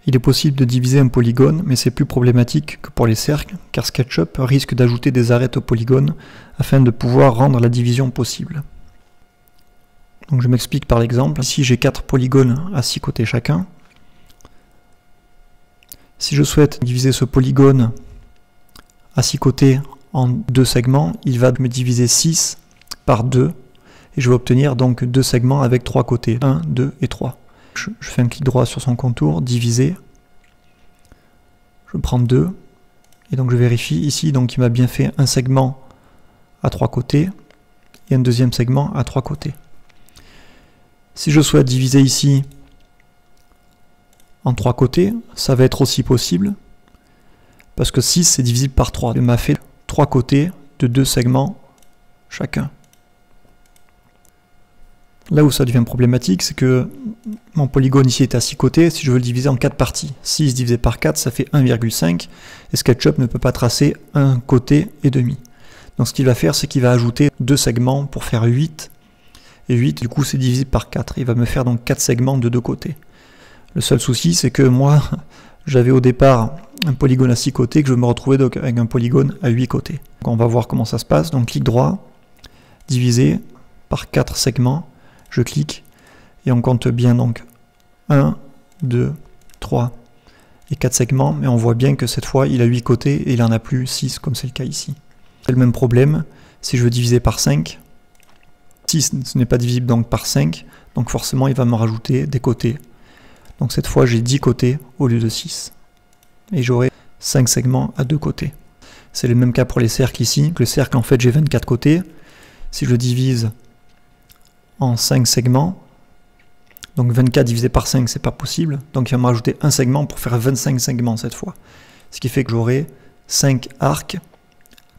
Il est possible de diviser un polygone, mais c'est plus problématique que pour les cercles, car SketchUp risque d'ajouter des arêtes au polygone afin de pouvoir rendre la division possible. Donc je m'explique par l'exemple. Ici j'ai 4 polygones à 6 côtés chacun. Si je souhaite diviser ce polygone à 6 côtés en 2 segments, il va me diviser 6 par 2 et je vais obtenir donc 2 segments avec 3 côtés, 1, 2 et 3. Je fais un clic droit sur son contour, diviser, je prends 2 et donc je vérifie ici, donc il m'a bien fait un segment à 3 côtés et un deuxième segment à 3 côtés. Si je souhaite diviser ici en 3 côtés, ça va être aussi possible parce que 6 c'est divisible par 3. Il m'a fait 3 côtés de 2 segments chacun. Là où ça devient problématique, c'est que mon polygone ici est à 6 côtés, si je veux le diviser en 4 parties. 6 divisé par 4, ça fait 1,5, et SketchUp ne peut pas tracer un côté et demi. Donc ce qu'il va faire, c'est qu'il va ajouter 2 segments pour faire 8, et 8, du coup, c'est divisible par 4. Il va me faire donc 4 segments de 2 côtés. Le seul souci, c'est que moi, j'avais au départ un polygone à 6 côtés, que je me retrouvais donc avec un polygone à 8 côtés. Donc on va voir comment ça se passe. Donc clic droit, diviser par 4 segments. Je clique et on compte bien donc 1, 2, 3 et 4 segments, mais on voit bien que cette fois il a 8 côtés et il n'en a plus 6 comme c'est le cas ici. C'est le même problème si je veux diviser par 5. 6 ce n'est pas divisible donc par 5, donc forcément il va me rajouter des côtés. Donc cette fois j'ai 10 côtés au lieu de 6. Et j'aurai 5 segments à 2 côtés. C'est le même cas pour les cercles ici. Le cercle en fait j'ai 24 côtés. Si je divise en 5 segments, donc 24 divisé par 5 c'est pas possible, donc il va me rajouter un segment pour faire 25 segments cette fois, ce qui fait que j'aurai 5 arcs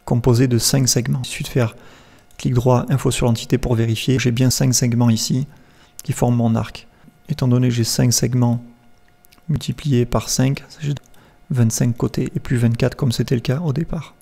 composés de 5 segments. Il suffit de faire clic droit, info sur l'entité pour vérifier, j'ai bien 5 segments ici qui forment mon arc. Étant donné que j'ai 5 segments multipliés par 5, j'ai 25 côtés et plus 24 comme c'était le cas au départ.